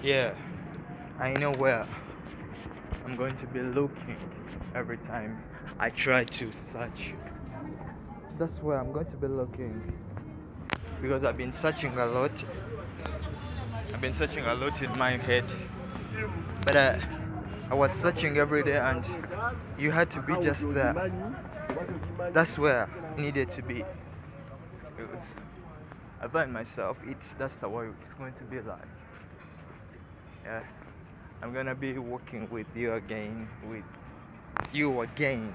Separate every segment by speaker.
Speaker 1: Yeah, I know where I'm going to be looking every time I try to search. That's where I'm going to be looking because I've been searching a lot. I've been searching a lot in my head, but I was searching every day, and you had to be just there. That's where I needed to be. Because I find myself, that's the way it's going to be like. Yeah, I'm gonna be working with you again,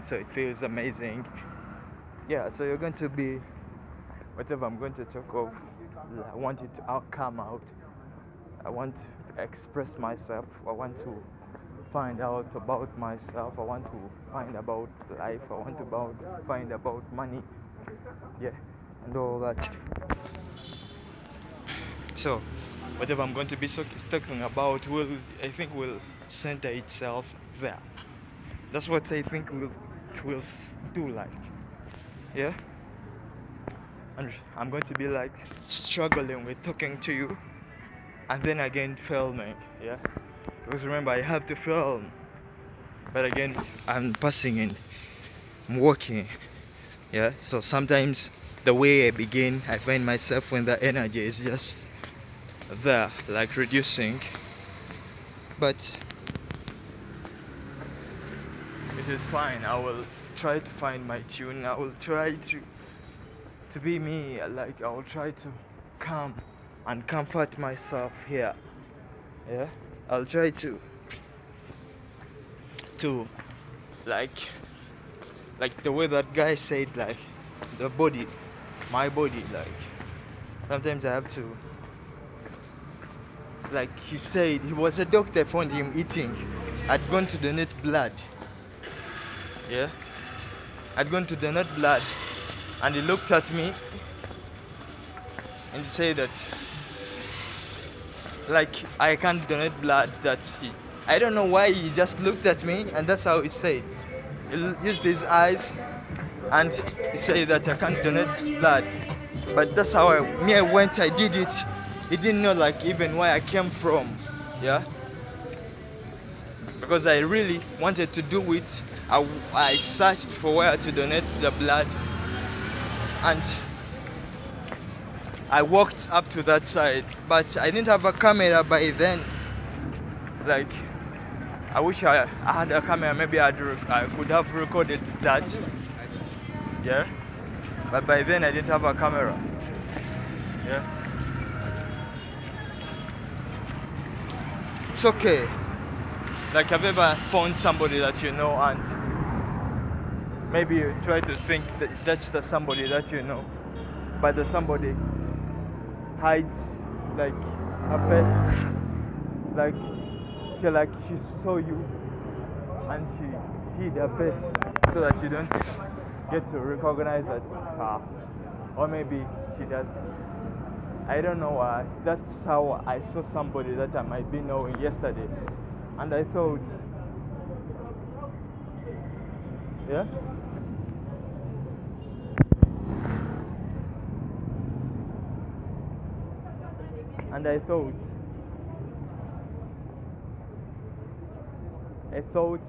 Speaker 1: so it feels amazing. Yeah, so you're going to be whatever I'm going to talk of. I want it to come out. I want to express myself. I want to find out about myself. I want to find about life. I want to find about money. Yeah, and all that. So, whatever I'm going to be talking about I think will center itself there. That's what I think it will do like. Yeah? And I'm going to be like struggling with talking to you and then again filming. Yeah? Because remember, I have to film. But again, I'm passing in, I'm working. Yeah? So sometimes the way I begin, I find myself when the energy is just there, like reducing. But it is fine. I will try to find my tune. I will try to be me. Like I will try to calm and comfort myself here. Yeah, I'll try to like the way that guy said, like the body, my body. Like sometimes I have to. Like he said, he was a doctor. Found him eating. I'd gone to donate blood. Yeah, I'd gone to donate blood, and he looked at me and he said that like I can't donate blood. I don't know why he just looked at me, and that's how he said. He used his eyes and he said that I can't donate blood. But that's how I went. I did it. He didn't know like even where I came from. Yeah, because I really wanted to do it. I searched for where to donate the blood, and I walked up to that side, but I didn't have a camera by then. Like, I wish I had a camera. Maybe I could have recorded that. Yeah, but by then I didn't have a camera. Yeah, it's okay. Like, have you ever found somebody that you know and maybe you try to think that that's the somebody that you know, but the somebody hides like her face, like she saw you and she hid her face so that you don't get to recognize that or maybe she does. I don't know why. That's how I saw somebody that I might be knowing yesterday, and I thought, yeah. And I thought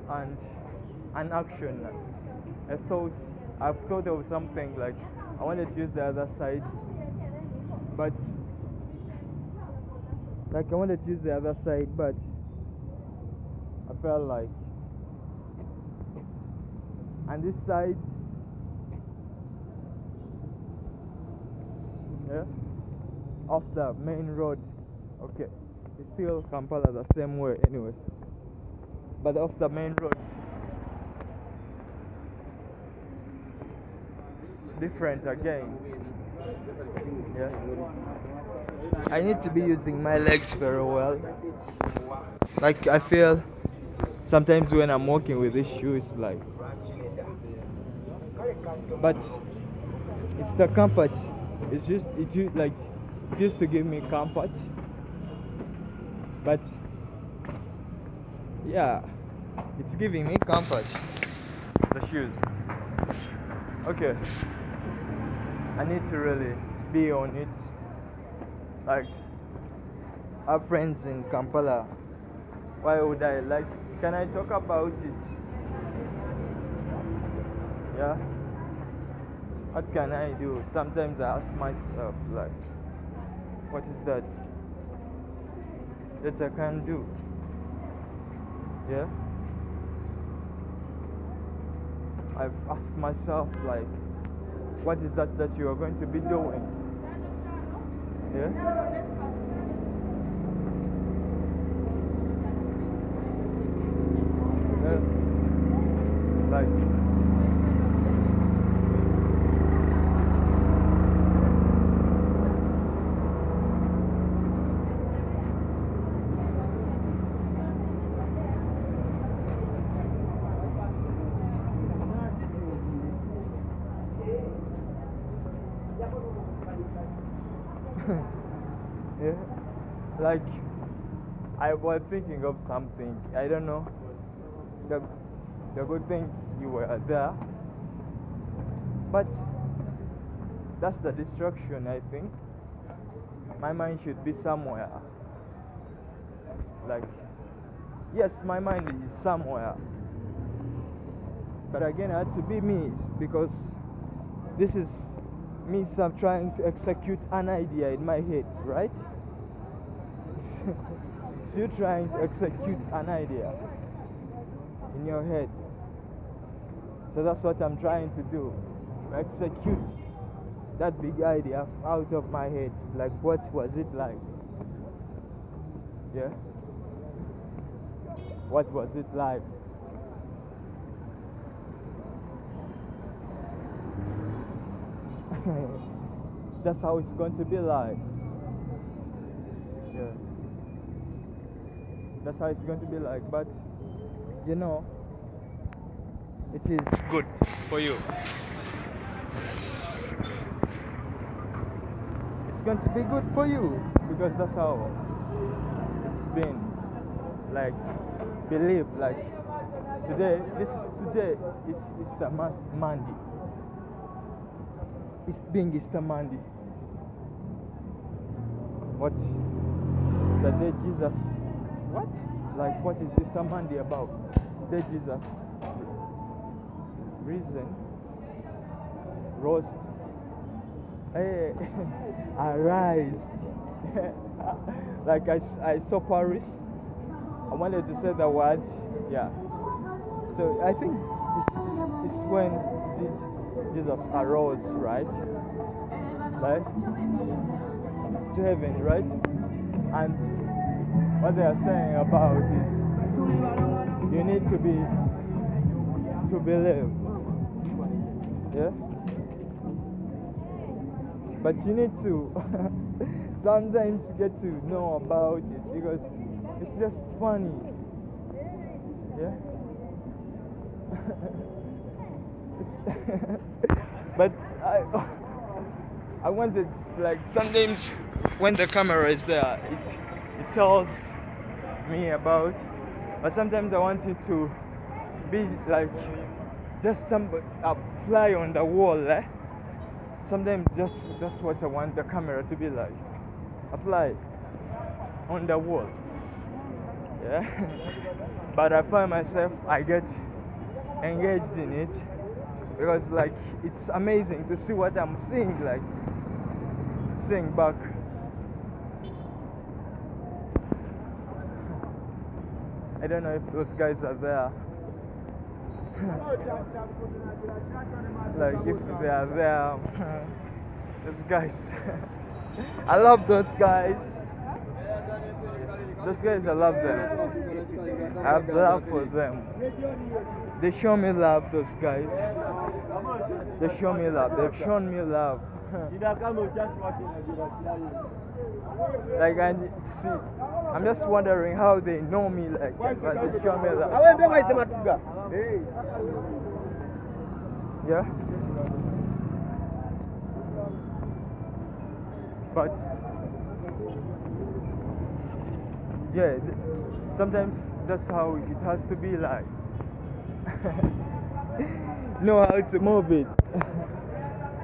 Speaker 1: and an action. I've thought of something like I wanted to use the other side, but I felt like, and this side, yeah, off the main road. Okay, it's still Kampala the same way anyway, but off the main road, different again. Yeah, I need to be using my legs very well. Like I feel sometimes when I'm walking with these shoes, like, but it's the comfort. It's just it used to give me comfort, but yeah, it's giving me comfort. The shoes. Okay, I need to really be on it. Like have friends in Kampala. Why would I like? Can I talk about it? Yeah. What can I do? Sometimes I ask myself, like, what is that I can do? Yeah. I've asked myself, like, what is that you are going to be doing? Yeah. Yeah. Like. Yeah, like I was thinking of something. I don't know. The good thing you were there, but that's the distraction. I think my mind should be somewhere. Like, yes, my mind is somewhere, but again, I had to be me because this is me trying to execute an idea in my head, right? So you're trying to execute an idea in your head. So that's what I'm trying to do. Execute that big idea out of my head. Like, what was it like? Yeah? What was it like? That's how it's going to be like. Yeah. That's how it's going to be like. But you know, it is good for you. It's going to be good for you because that's how it's been. Like, believe, like today is Easter Monday. It's being Easter Monday. What the day Jesus? What? Like, what is Easter Monday about? The day Jesus risen, rose, hey, arise. Like I saw Paris. I wanted to say the word, yeah. So I think it's when Jesus arose, right? Right? To heaven, right? And what they are saying about is you need to believe. Yeah? But you need to sometimes get to know about it because it's just funny. Yeah? But I wanted, like, sometimes when the camera is there, it tells me about, but sometimes I want it to be like just a fly on the wall. Sometimes that's what I want the camera to be like, a fly on the wall. Yeah. But I find myself, I get engaged in it because, like, it's amazing to see what I'm seeing, like seeing back. I don't know if those guys are there. Like, if they are there, those guys. I love those guys. Those guys, I love them. I have love for them. They show me love, those guys. They show me love. They've shown me love. Like, I'm just wondering how they know me like that, but they show me love. Yeah? But yeah, sometimes that's how it has to be like. Know how to move it.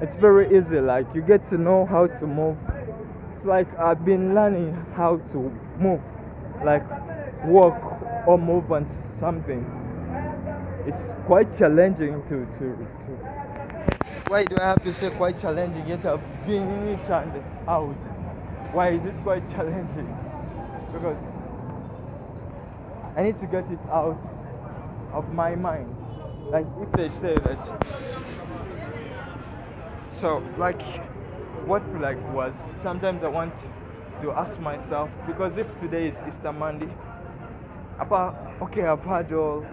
Speaker 1: It's very easy, like you get to know how to move it's like I've been learning how to move, like walk or move on something. It's quite challenging to. Why do I have to say quite challenging? Yet I've been in it and out. Why is it quite challenging? Because I need to get it out of my mind. Like if they say that. So like what like was sometimes I want to ask myself, because if today is Easter Monday, okay, I've had all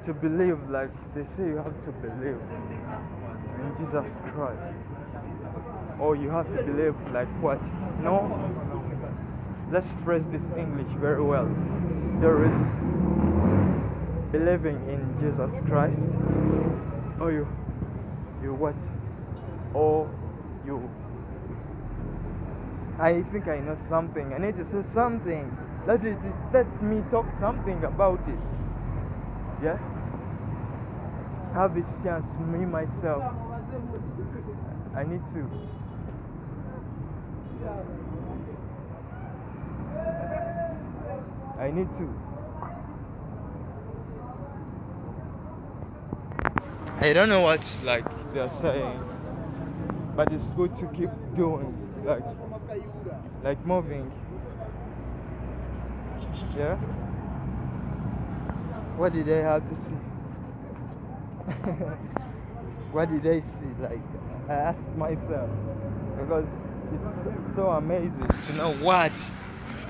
Speaker 1: to believe, like they say you have to believe in Jesus Christ, or you have to believe like what? No, let's phrase this English very well. There is believing in Jesus Christ, or you what? Or you. I think I know something. I need to say something. Let me talk something about it. Yeah? Have this chance, me myself. I need to. I need to. I don't know what's like they're saying, but it's good to keep doing, like moving. Yeah. What did I have to see? What did I see? Like I asked myself, because it's so amazing to know what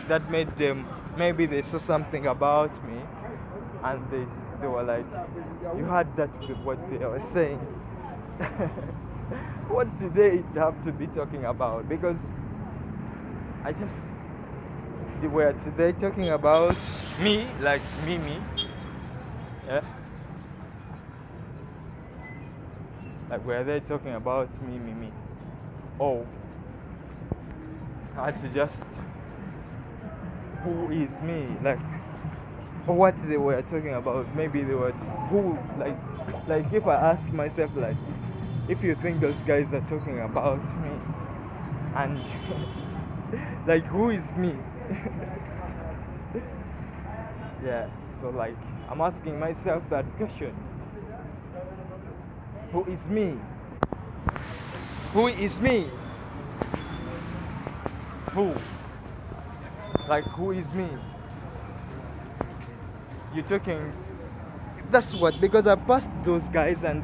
Speaker 1: that made them. Maybe they saw something about me, and they were like, you had that with what they were saying. What did they have to be talking about? Because they were today talking about me, like me, yeah. Like were they talking about me? Oh, I had to just, who is me? Like, or what they were talking about? Maybe they were who, like if I ask myself, like, if you think those guys are talking about me, and like who is me? Yeah, so like I'm asking myself that question. Who is me? Who is me? Who? Like who is me? You're talking. That's what, because I passed those guys and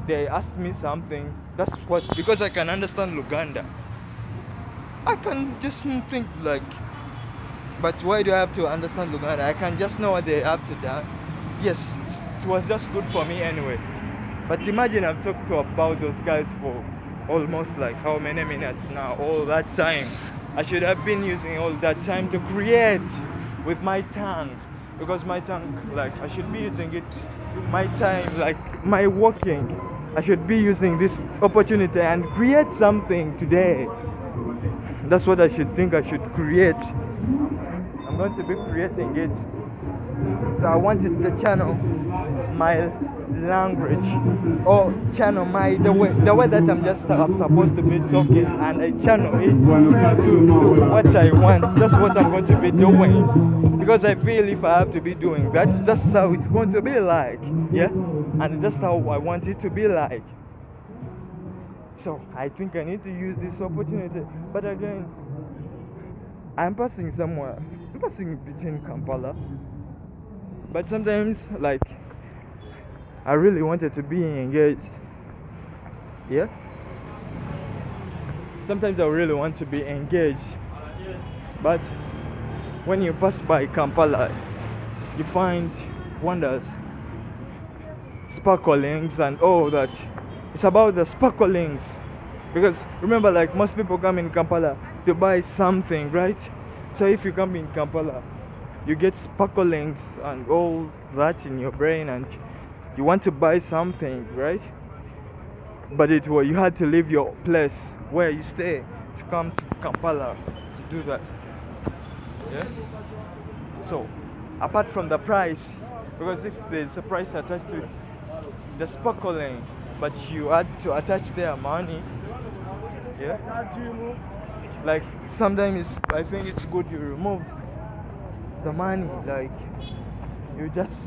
Speaker 1: they asked me something. That's what, because I can understand Uganda. I can just think like, but why do I have to understand Uganda? I can just know what they have to do. Yes, it was just good for me anyway. But imagine I've talked about those guys for almost like how many minutes now, all that time. I should have been using all that time to create with my tongue. Because my tongue, like I should be using it, my time, like my working. I should be using this opportunity and create something today. That's what I should think I should create. I'm going to be creating it. So I wanted to channel my language, or channel the way that I'm supposed to be talking, and I channel it to what I want. That's what I'm going to be doing, because I feel if I have to be doing that, that's how it's going to be like. Yeah, and that's how I want it to be like. So I think I need to use this opportunity. But again, I'm passing somewhere. I'm passing between Kampala. But sometimes, like, I really wanted to be engaged. Yeah? Sometimes I really want to be engaged. But when you pass by Kampala, you find wonders, sparklings and all that. It's about the sparklings. Because remember, like most people come in Kampala to buy something, right? So if you come in Kampala, you get sparklings and all that in your brain, and you want to buy something, right? But you had to leave your place where you stay to come to Kampala to do that. Yeah? So, apart from the price, because if there's a price attached to the sparkling, but you had to attach their money, yeah? Like sometimes I think it's good you remove the money. Like you just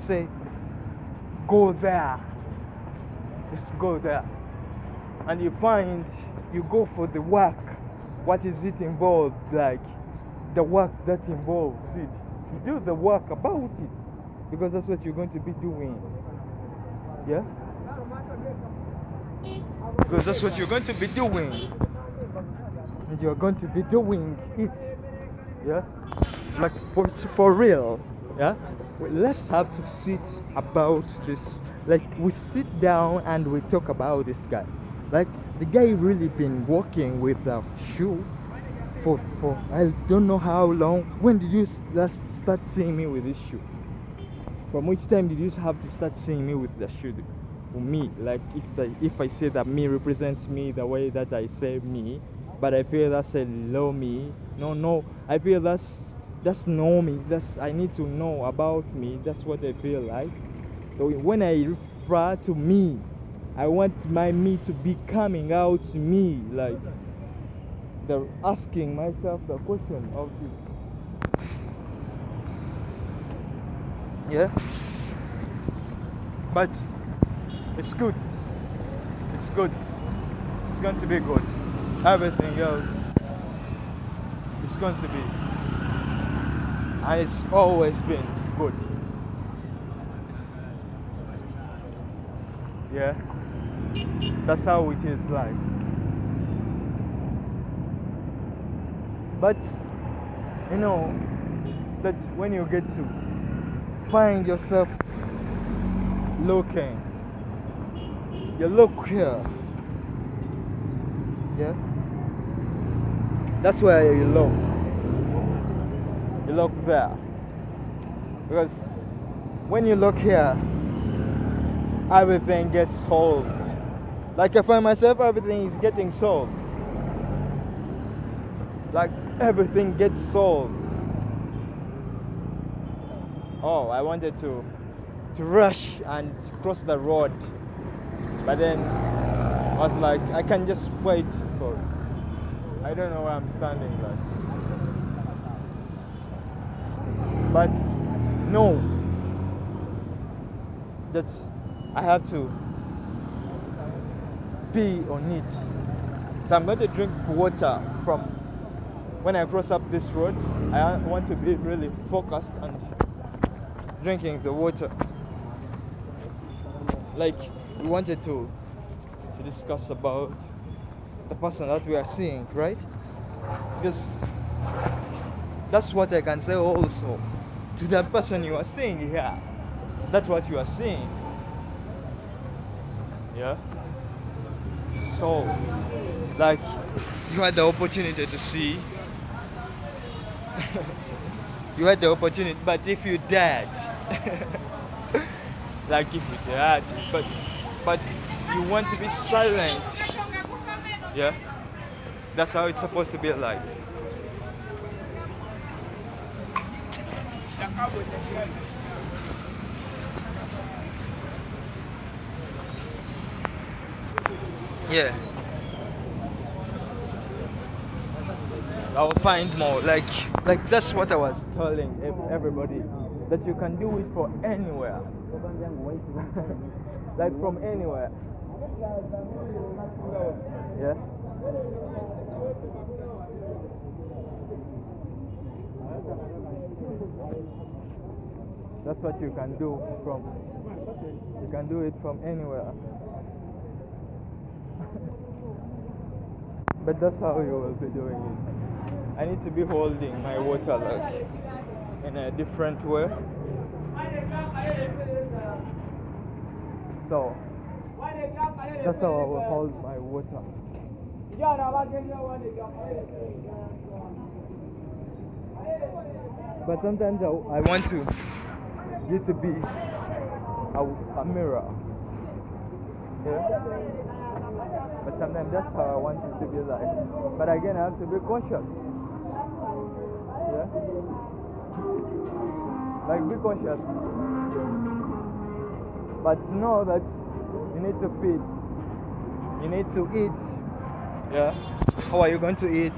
Speaker 1: say, go there. Just go there. And you find you go for the work. What is it involved? Like the work that involves it. You do the work about it. Because that's what you're going to be doing. Yeah? Because that's what you're going to be doing. And you're going to be doing it. Yeah? Like for real. Yeah? Let's have to sit about this. Like we sit down and we talk about this guy. Like the guy really been working with a shoe for I don't know how long. When did you last start seeing me with this shoe? From which time did you have to start seeing me with the shoe? Me, like if I say that me represents me the way that I say me, but I feel that's a low me. No, I feel that's no me. That's I need to know about me. That's what I feel like. So when I refer to me, I want my me to be coming out to me, like the asking myself the question of it. Yeah, but it's good. It's good. It's going to be good. Everything else, it's going to be, and it's always been good. Yeah, that's how it is like. But you know that when you get to find yourself looking, you look here. Yeah, that's where you look. You look there, because when you look here, everything gets solved. Like I find myself, everything is getting solved. Like everything gets solved. Oh, I wanted to rush and cross the road, but then I was like, I can just wait for it. I don't know where I'm standing like. But no, that I have to be on it. So I'm going to drink water from when I cross up this road. I want to be really focused on drinking the water. Like we wanted to discuss about the person that we are seeing, right? Because that's what I can say also to the person you are seeing here. That's what you are seeing. Yeah. So, like, you had the opportunity to see. You had the opportunity, but if you died, like if you died, but you want to be silent. Yeah. That's how it's supposed to be like. Yeah. I will find more. Like that's what I was telling everybody, that you can do it for anywhere. Like from anywhere. Yeah. That's what you can do from. You can do it from anywhere. But that's how you will be doing it. I need to be holding my water like in a different way. So that's how I will hold my water. But sometimes I want you to be a mirror. Yeah? But sometimes that's how I want you to be like. But again, I have to be cautious. Yeah? Like, be cautious. But know that you need to feed. You need to eat. Yeah. How are you going to eat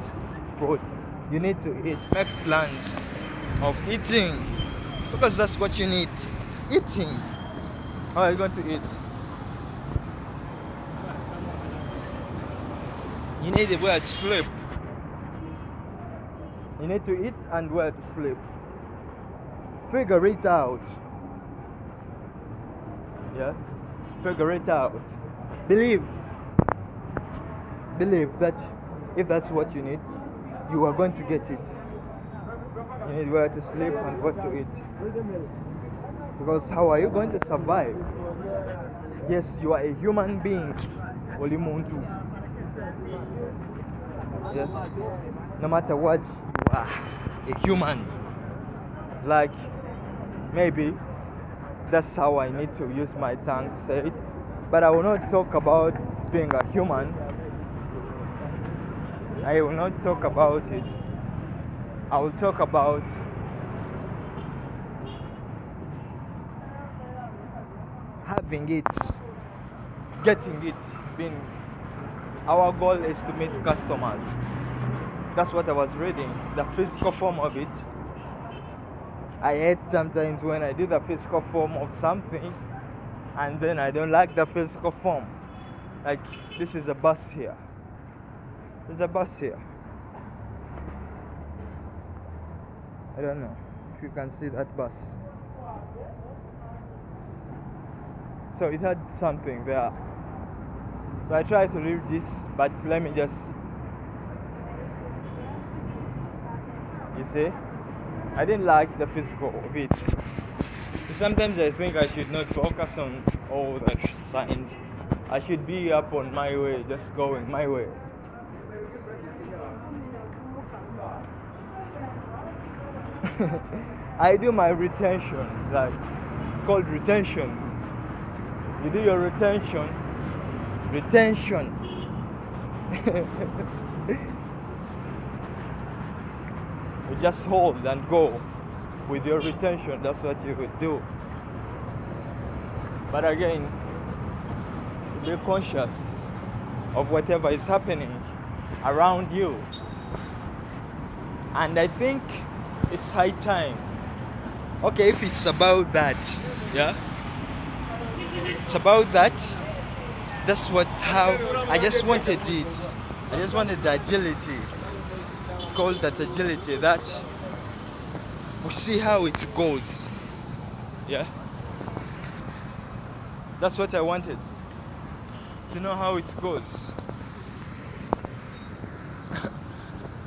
Speaker 1: food? You need to eat. Make plans of eating because that's what you need. Eating. How are you going to eat? You need a where to sleep. You need to eat and where to sleep. Figure it out. Yeah? Figure it out. Believe that if that's what you need, you are going to get it. You need where to sleep and what to eat. Because how are you going to survive? Yes, you are a human being. Oli muntu. Yes. No matter what, you are a human. Like, maybe that's how I need to use my tongue to say it. But I will not talk about being a human. I will not talk about it. I will talk about having it, getting it, being. Our goal is to meet customers. That's what I was reading, the physical form of it. I hate sometimes when I do the physical form of something and then I don't like the physical form. Like, this is a bus here. There's a bus here. I don't know if you can see that bus. So it had something there. So I tried to read this, but let me just, you see, I didn't like the physical of it. Sometimes I think I should not focus on all the signs. I should be up on my way, just going my way. I do my retention, like, it's called retention. You do your retention. You just hold and go with your retention. That's what you would do. But again, be conscious of whatever is happening around you. And I think it's high time. Okay, if it's about that, yeah, it's about that. That's how I just wanted it. I just wanted the agility. It's called that agility. That we see how it goes. Yeah. That's what I wanted. To know how it goes.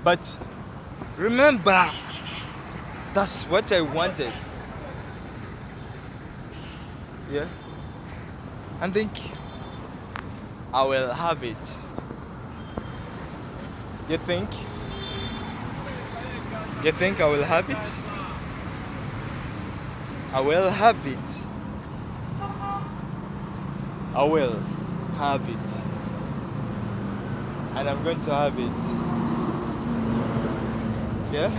Speaker 1: But remember, that's what I wanted. Yeah. I think I will have it. You think? You think I will have it? I will have it. I will have it. And I'm going to have it. Yeah?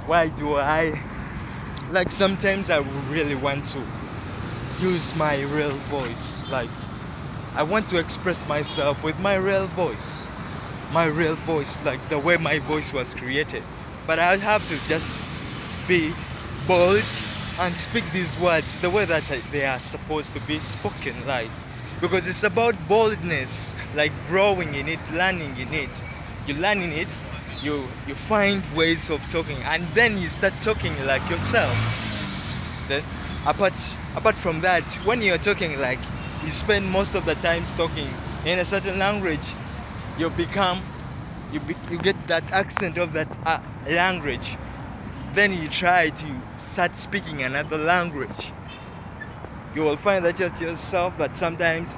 Speaker 1: Why do I? Like, sometimes I really want to use my real voice. Like, I want to express myself with my real voice. My real voice, like the way my voice was created. But I have to just be bold and speak these words the way that they are supposed to be spoken, like, because it's about boldness, like growing in it, learning in it. You learn in it, you find ways of talking, and then you start talking like yourself. Then apart from that, when you're talking, like, you spend most of the time talking in a certain language, you get that accent of that language. Then you try to start speaking another language. You will find that just yourself that sometimes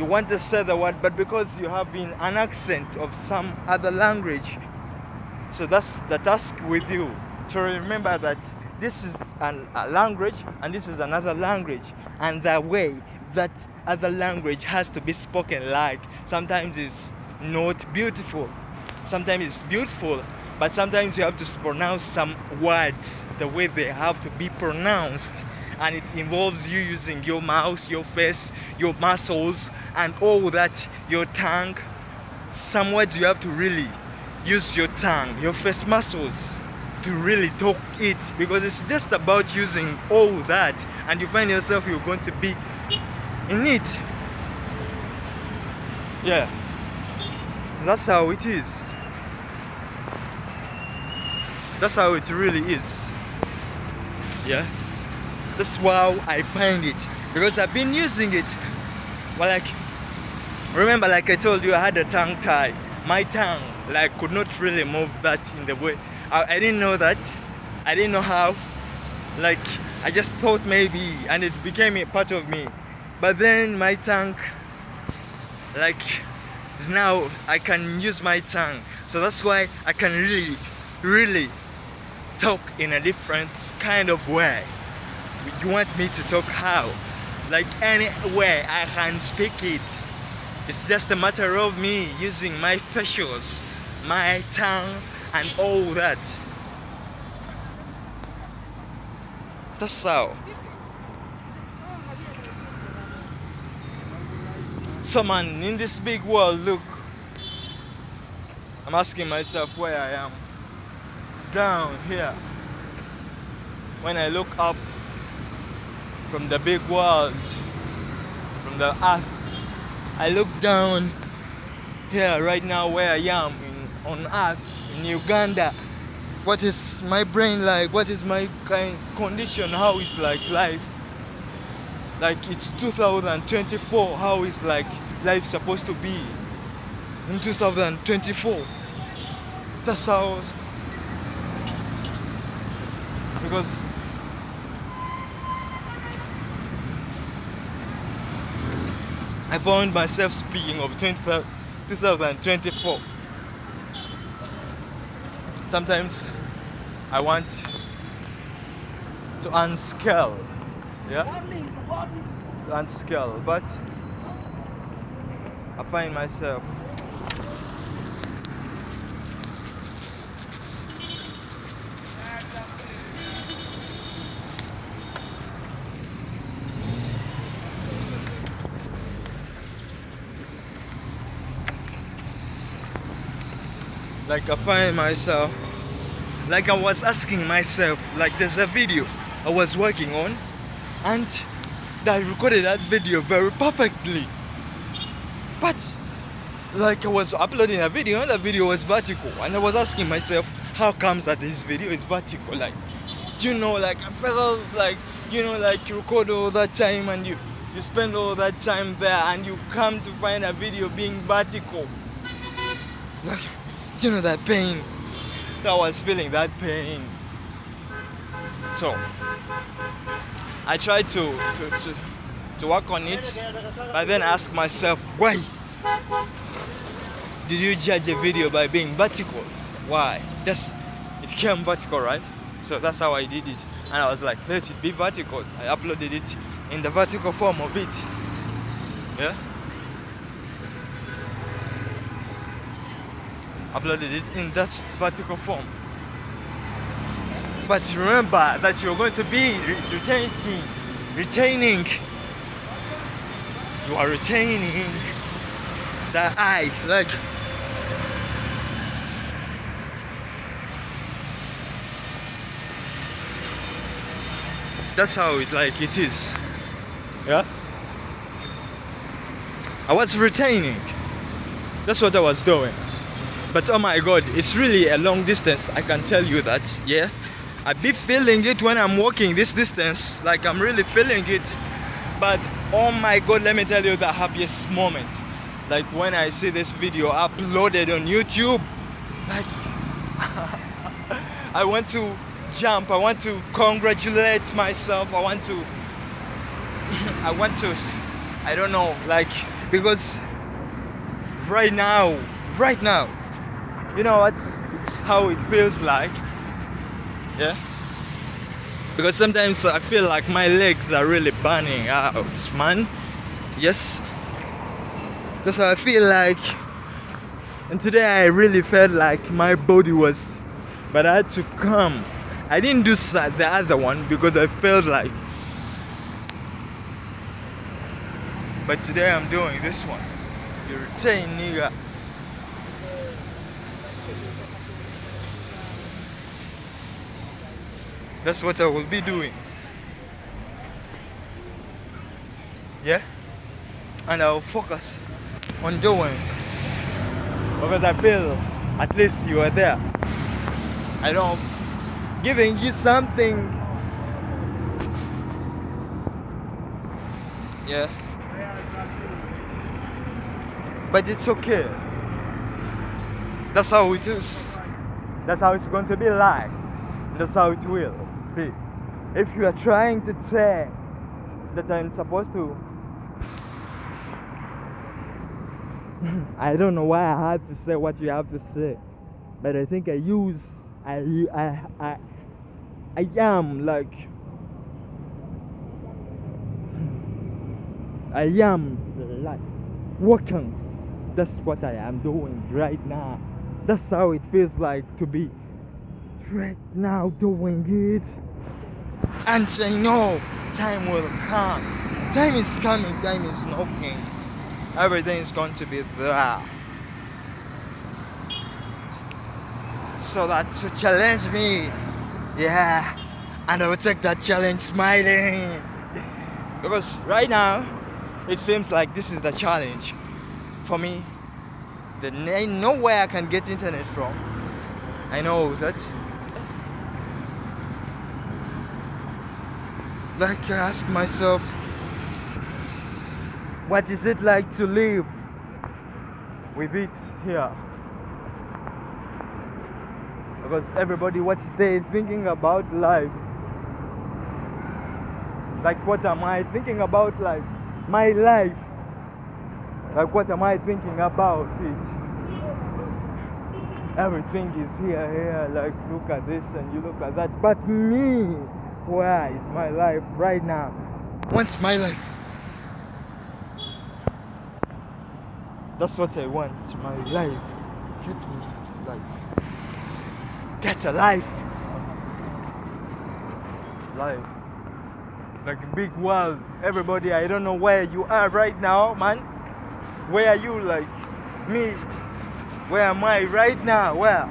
Speaker 1: you want to say the word, but because you have been an accent of some other language, so that's the task with you, to remember that this is a language and this is another language, and the way that other language has to be spoken, like, sometimes it's not beautiful, sometimes it's beautiful, but sometimes you have to pronounce some words the way they have to be pronounced, and it involves you using your mouth, your face, your muscles, and all that, your tongue. Some words you have to really use your tongue, your face muscles to really talk it, because it's just about using all that, and you find yourself you're going to be in it. Yeah. So that's how it is. That's how it really is. Yeah. That's how I find it, because I've been using it. Well, like, remember, like I told you, I had a tongue tie. My tongue, like, could not really move that in the way. I didn't know that. I didn't know how. Like, I just thought maybe, and it became a part of me. But then my tongue, like, now I can use my tongue. So that's why I can really talk in a different kind of way. You want me to talk how? Like, any way I can speak it. It's just a matter of me using my facials, my tongue, and all that. That's how. So man, in this big world, look, I'm asking myself where I am. Down here. When I look up from the big world, from the earth, I look down here right now where I am on earth in Uganda. What is my brain like? What is my condition? How is like life? Like, it's 2024. How is like life supposed to be in 2024? That's how. Because I found myself speaking of 2024. Sometimes I want to unscale, yeah? To unscale, but I find myself like I was asking myself, like, there's a video I was working on, and I recorded that video very perfectly, but like I was uploading a video and the video was vertical, and I was asking myself, how comes that this video is vertical? Like, you know, like I felt like, you know, like you record all that time and you spend all that time there, and you come to find a video being vertical. Like, you know, that pain. I was feeling that pain. So I tried to work on it, but then ask myself, why did you judge a video by being vertical? Why? It came vertical, right? So that's how I did it, and I was like, let it be vertical. I uploaded it in the vertical form of it. Yeah. Uploaded it in that vertical form. But remember that you're going to be retaining. You are retaining the eye, like. That's how it is. Yeah. I was retaining. That's what I was doing. But oh my god, it's really a long distance, I can tell you that, yeah? I be feeling it when I'm walking this distance, like I'm really feeling it. But oh my god, let me tell you the happiest moment. Like when I see this video uploaded on YouTube, like I want to jump, I want to congratulate myself, I don't know, like, because right now, you know what? It's how it feels like. Yeah? Because sometimes I feel like my legs are really burning out, man. Yes? That's how I feel like. And today I really felt like my body was, but I had to come. I didn't do the other one because I felt like But today I'm doing this one. You retain, nigga. That's what I will be doing. Yeah? And I'll focus on doing. Because I feel at least you are there. I know giving you something. Yeah. But it's okay. That's how it is. That's how it's going to be like. That's how it will be. If you are trying to say that I'm supposed to, I don't know why I had to say what you have to say, but I think I am like, I am like working. That's what I am doing right now. That's how it feels like to be right now doing it. And I know time will come. Time is coming, time is knocking. Everything is going to be there. So that to challenge me, yeah, and I will take that challenge smiling. Because right now, it seems like this is the challenge for me. There ain't nowhere I can get internet from. I know that. Like I ask myself, what is it like to live with it here? Because everybody, what they thinking about life? Like what am I thinking about life? My life. Like what am I thinking about it? Everything is here, like look at this and you look at that. But me, where is my life right now? What's my life? That's what I want, my life. Get me life. Get a life. Life. Like a big world. Everybody, I don't know where you are right now, man. Where are you, like me? Where am I right now? Where?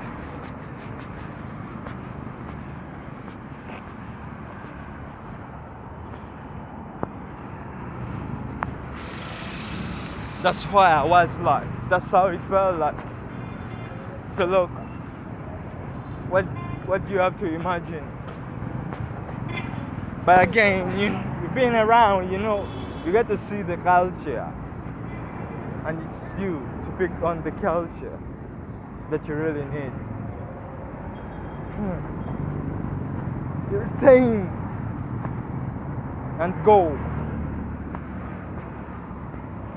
Speaker 1: That's why I was like. That's how it felt like. So look, what do you have to imagine? But again, you've been around, you know, you get to see the culture. And it's you to pick on the culture that you really need. You're saying and go.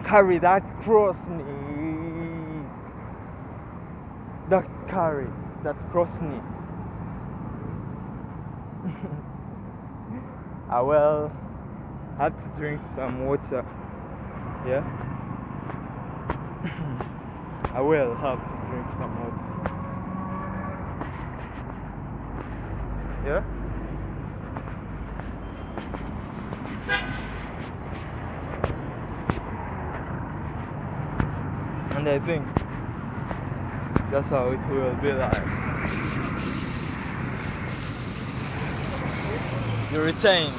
Speaker 1: Carry that cross knee. Carry that cross knee. I will have to drink some water. Yeah? I will have to drink some water. Yeah? And I think that's how it will be like. You retain.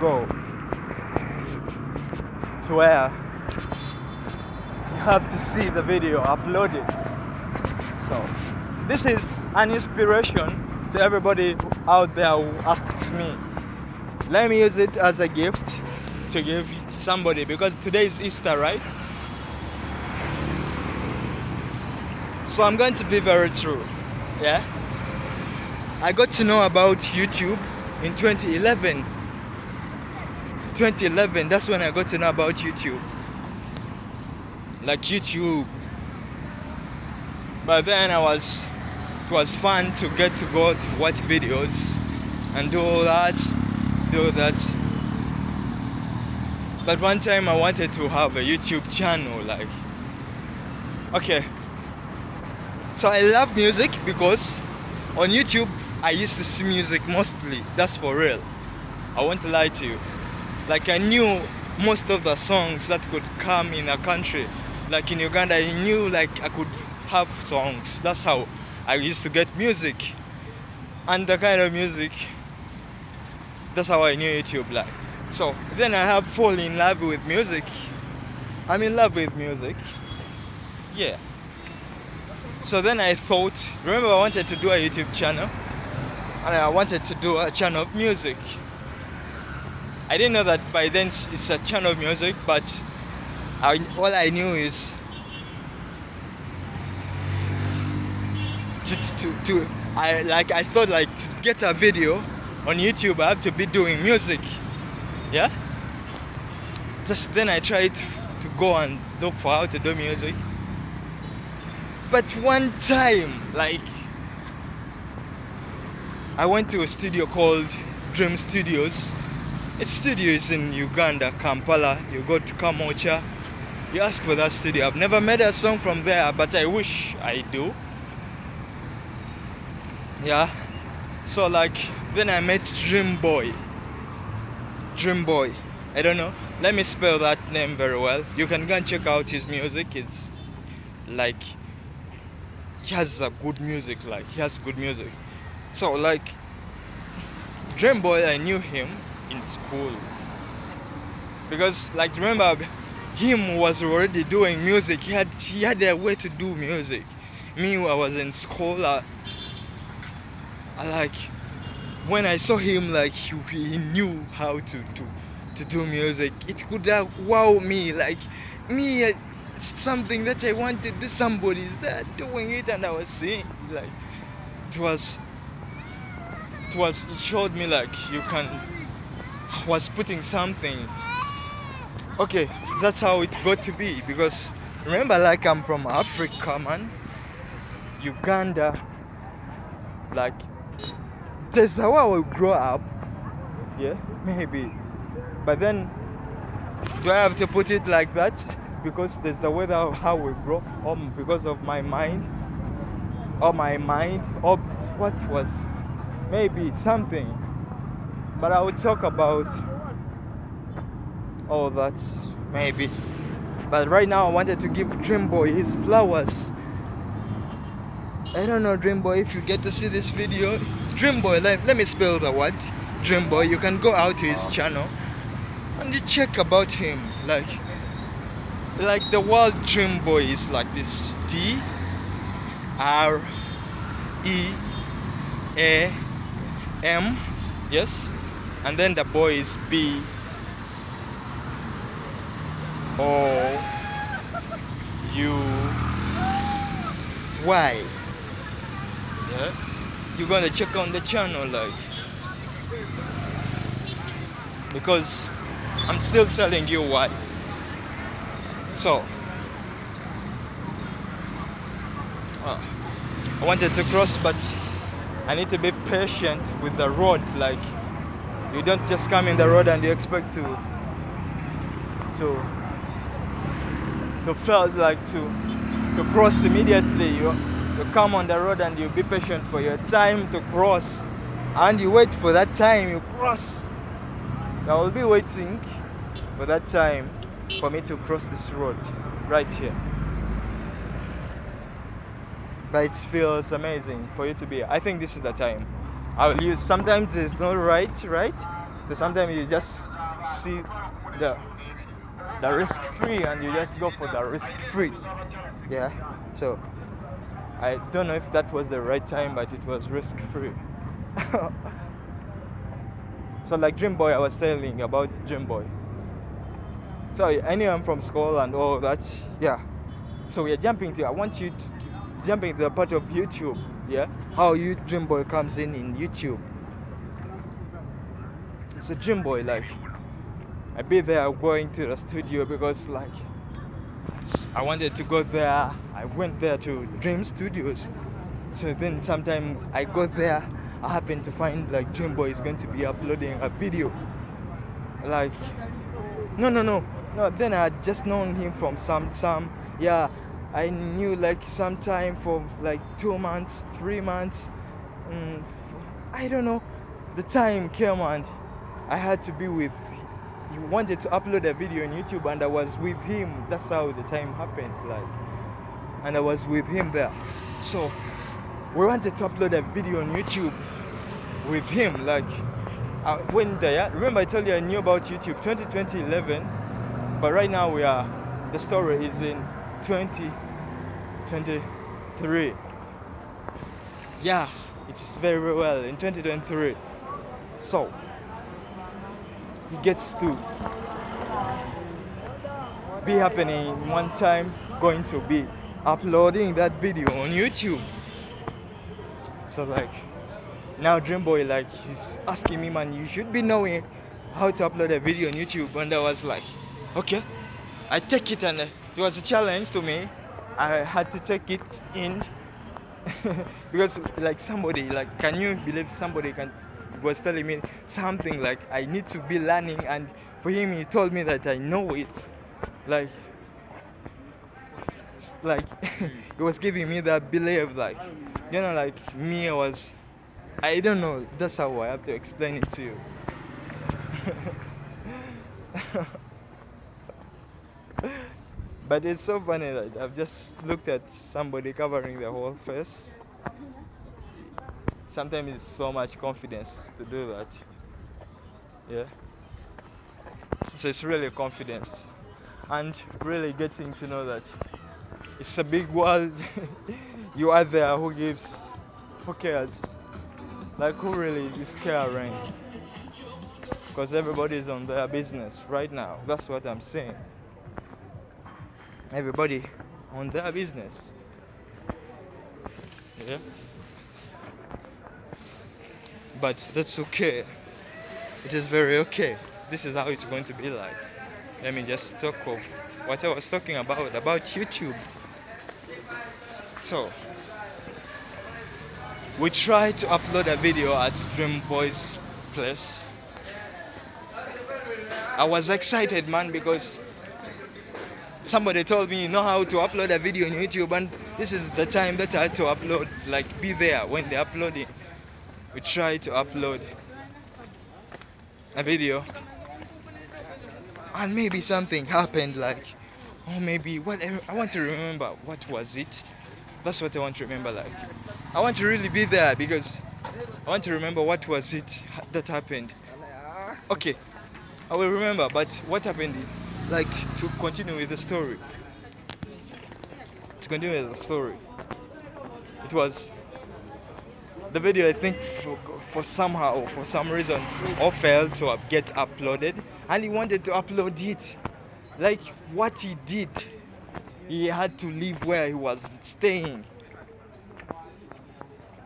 Speaker 1: Go to where you have to see the video uploaded. So this is an inspiration to everybody out there who asks me. Let me use it as a gift to give somebody, because today is Easter, right? So I'm going to be very true. Yeah? I got to know about YouTube in 2011. 2011, that's when I got to know about YouTube. Like YouTube. But then it was fun to get to go to watch videos and do that. But one time I wanted to have a YouTube channel, like, okay. So I love music because on YouTube I used to see music mostly. That's for real. I won't lie to you. Like I knew most of the songs that could come in a country. Like in Uganda, I knew like I could have songs. That's how I used to get music. And the kind of music, that's how I knew YouTube like. So then I have fallen in love with music. I'm in love with music. Yeah. So then I thought, remember I wanted to do a YouTube channel. And I wanted to do a channel of music. I didn't know that by then it's a channel of music, but all I knew is I thought like to get a video on YouTube I have to be doing music. Yeah? Just then I tried to go and look for how to do music. But one time, like, I went to a studio called Dream Studios. Its studio is in Uganda, Kampala. You go to Kamocha, you ask for that studio. I've never made a song from there, but I wish I do. Yeah. So like, then I met Dream Boy. I don't know. Let me spell that name very well. You can go and check out his music. It's like, he has a good music. So like, Dream Boy, I knew him in school. Because like, remember, him was already doing music. He had a way to do music. Me, I was in school. I like, when I saw him, like he knew how to do music. It could wow me, like me. It's something that I want to do. Somebody's there doing it, and I was seeing like it showed me like you can. Was putting something. Okay, that's how it got to be. Because remember, like I'm from Africa, man. Uganda, like. That's how I grew up, yeah, maybe. But then, do I have to put it like that? Because there's the way of how we grow, or because of my mind, or what was maybe something. But I will talk about all that, maybe. But right now, I wanted to give Dream Boy his flowers. I don't know, Dream Boy, if you get to see this video. Dream Boy, let me spell the word. Dream Boy, you can go out to his channel and you check about him. Like the word Dream Boy is like this: D-R-E-A-M, yes, and then the boy is B-O-U-Y. Yeah. You're gonna check on the channel, like, because I'm still telling you why. So I wanted to cross, but I need to be patient with the road. Like, you don't just come in the road and you expect to feel like to cross immediately. You come on the road and you be patient for your time to cross, and you wait for that time you cross. I will be waiting for that time for me to cross this road right here. But it feels amazing for you to be here. I think this is the time. I will use, sometimes it's not right? So sometimes you just see the risk free and you just go for the risk free. Yeah. So I don't know if that was the right time, but it was risk free. So like Dream Boy, I was telling about Dream Boy. So I knew him from school and all that. Yeah. So we are jumping to, I want you to jump into the part of YouTube. Yeah. How you Dream Boy comes in YouTube. So Dream Boy, like, I be there going to the studio because like I wanted to go there. I went there to Dream Studios. So then sometime I go there, I happen to find like Dream Boy is going to be uploading a video. Like, no. Then I had just known him from some. Yeah, I knew like sometime for like 2 months, 3 months. I don't know. The time came and I had to be with he wanted to upload a video on YouTube, and I was with him. That's how the time happened, like, and I was with him there. So we wanted to upload a video on YouTube with him, like, when there. Remember I told you I knew about YouTube 2011, but right now the story is in 2023. Yeah, it is very, very well in 2023. So he gets to be happening one time, going to be uploading that video on YouTube. So like now Dreamboy, like, he's asking me, man, you should be knowing how to upload a video on YouTube. And I was like, okay, I take it, and it was a challenge to me. I had to take it in because like somebody, like, can you believe somebody was telling me something like I need to be learning, and for him he told me that I know it, like he was giving me that belief, like, like me, I don't know, that's how I have to explain it to you. But it's so funny that I've just looked at somebody covering their whole face. Sometimes it's so much confidence to do that. Yeah. So it's really confidence, and really getting to know that it's a big world. You are there, who cares? Like, who really is caring? Because everybody's on their business right now. That's what I'm saying. Everybody on their business. Yeah. But that's okay. It is very okay. This is how it's going to be like. Let me just talk of what I was talking about YouTube. So we tried to upload a video at Dreamboy's place. I was excited, man, because somebody told me you know how to upload a video on YouTube, and this is the time that I had to upload, like, be there when they're uploading. We tried to upload a video, and maybe something happened, like, or maybe whatever. I want to remember what was it. That's what I want to remember, like, I want to really be there because I want to remember what was it that happened. Okay, I will remember, but what happened, like, to continue with the story. It was the video, I think, for some reason, or failed to get uploaded, and he wanted to upload it. Like, what he did, he had to leave where he was staying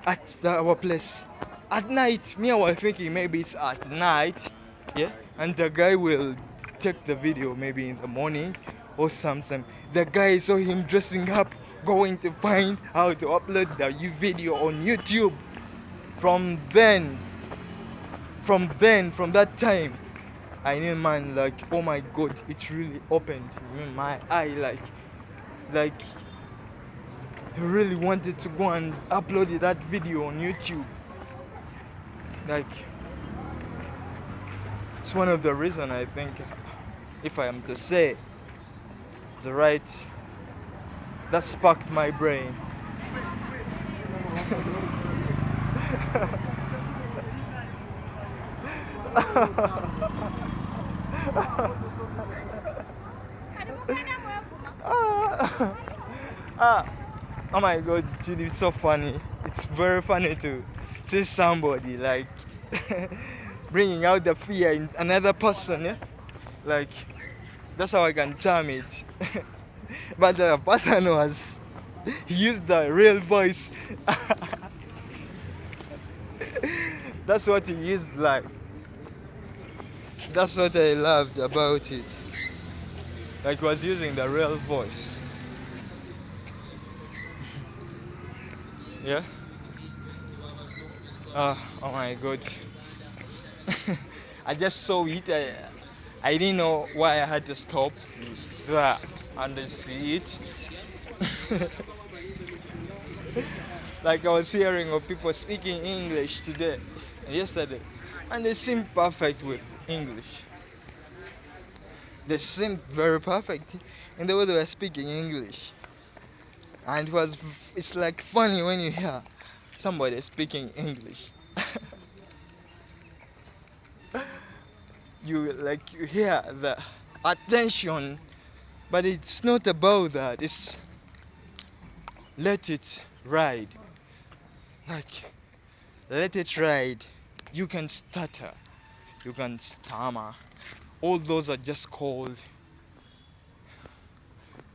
Speaker 1: at our place at night. Me, I was thinking maybe it's at night, yeah, and the guy will take the video maybe in the morning or something. The guy saw him dressing up, going to find how to upload the video on YouTube. From that time, I knew, man, like, oh my God, it really opened my eye, like he really wanted to go and upload that video on YouTube. Like, it's one of the reasons, I think, if I am to say that sparked my brain. Oh my God, dude, it's so funny. It's very funny to see somebody, like, bringing out the fear in another person, yeah? Like, that's how I can term it. But the person he used the real voice. That's what he used, like. That's what I loved about it. Like, he was using the real voice. Yeah? Oh my God. I just saw it. I didn't know why I had to stop there and see it. Like, I was hearing of people speaking English yesterday, and they seem perfect with English. They seemed very perfect in the way they were speaking English. And it's like funny when you hear somebody speaking English. You hear the attention, but it's not about that. It's let it ride. Like, let it ride. You can stutter, you can stammer. All those are just called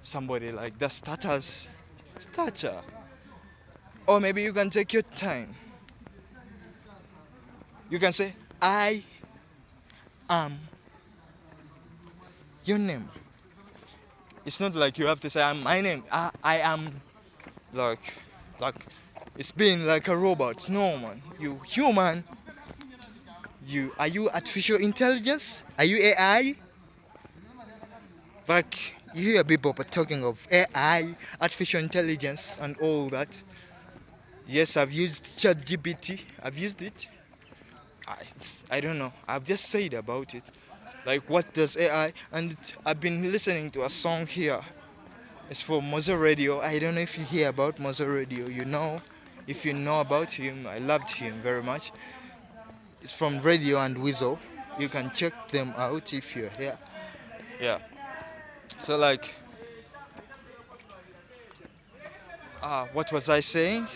Speaker 1: somebody like the stutter. Or maybe you can take your time. You can say, I am your name. It's not like you have to say, I'm my name. I am like like it's being like a robot. No, man. You human. Are you artificial intelligence? Are you AI? Like you hear people talking of AI, artificial intelligence, and all that. Yes, I've used ChatGPT. I've used it. I, I don't know. I've just said about it. Like, what does AI? And I've been listening to a song here. It's for Mozo Radio. I don't know if you hear about Mozo Radio. You know, if you know about him, I loved him very much. It's from Radio and Weasel. You can check them out if you're here. Yeah. So like, what was I saying?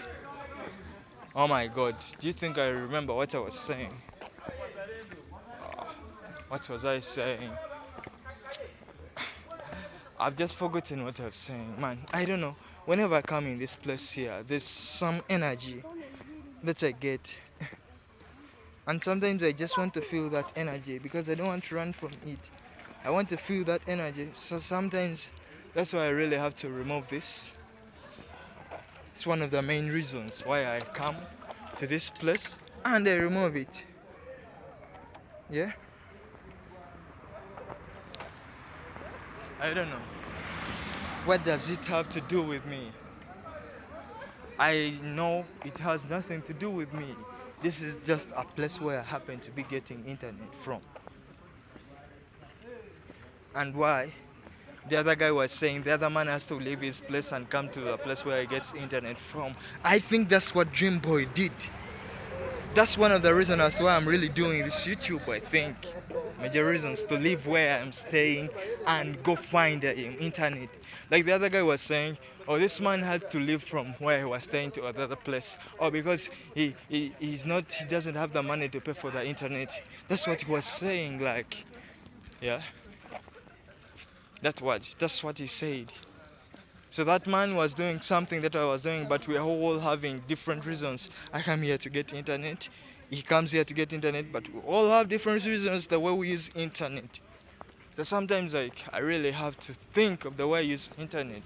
Speaker 1: Oh my God. Do you think I remember what I was saying? What was I saying? I've just forgotten what I was saying. Man, I don't know. Whenever I come in this place here, there's some energy that I get. And sometimes I just want to feel that energy because I don't want to run from it. I want to feel that energy. So sometimes that's why I really have to remove this. It's one of the main reasons why I come to this place and I remove it. Yeah? I don't know. What does it have to do with me? I know it has nothing to do with me. This is just a place where I happen to be getting internet from. And why? The other guy was saying the other man has to leave his place and come to the place where he gets internet from. I think that's what Dream Boy did. That's one of the reasons as to why I'm really doing this YouTube, I think. Major reasons to live where I'm staying and go find the internet. Like the other guy was saying, oh, this man had to leave from where he was staying to another place. Or because he doesn't have the money to pay for the internet. That's what he was saying, like, yeah. That's what he said. So that man was doing something that I was doing, but we are all having different reasons. I come here to get internet. He comes here to get internet, but we all have different reasons the way we use internet. So sometimes I really have to think of the way I use internet.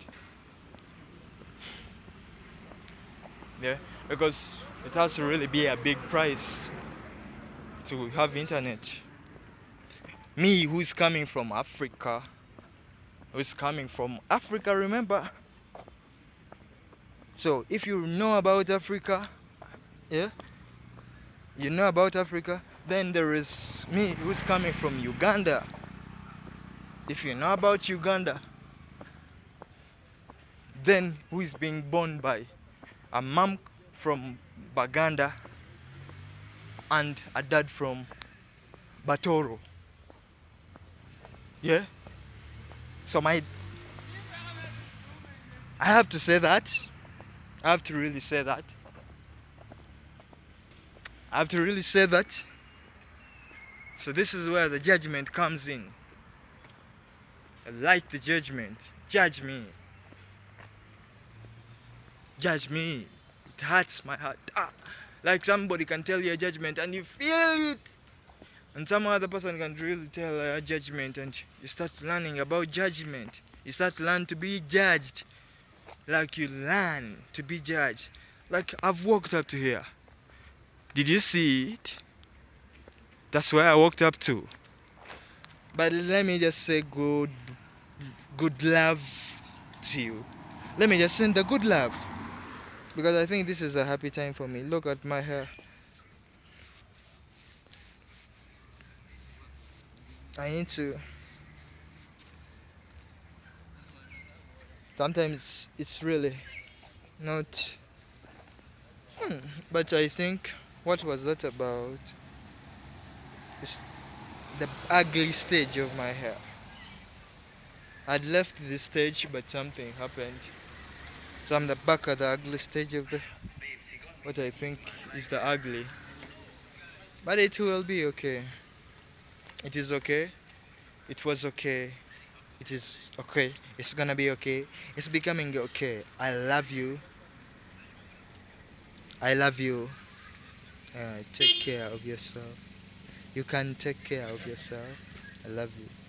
Speaker 1: Yeah, because it has to really be a big price to have internet. Me, who's coming from Africa, remember? So if you know about Africa, yeah, you know about Africa, then there is me who's coming from Uganda. If you know about Uganda, then who is being born by a mom from Buganda and a dad from Toro. Yeah? So I have to say that. I have to really say that. So this is where the judgment comes in. I like the judgment. Judge me. Judge me. It hurts my heart. Like somebody can tell you a judgment and you feel it. And some other person can really tell a judgment and you start learning about judgment. You start to learn to be judged. Like you learn to be judged. Like I've walked up to here. Did you see it? That's where I walked up to. But let me just say good love to you. Let me just send the good love. Because I think this is a happy time for me. Look at my hair. I need to Sometimes it's really not. Hmm, but I think what was that about? Is the ugly stage of my hair. I'd left the stage, but something happened. So I'm the back at the ugly stage of the what I think is the ugly. But it will be okay. It is okay. It was okay. It is okay. It's gonna be okay. It's becoming okay. I love you. I love you. Take care of yourself. You can take care of yourself. I love you.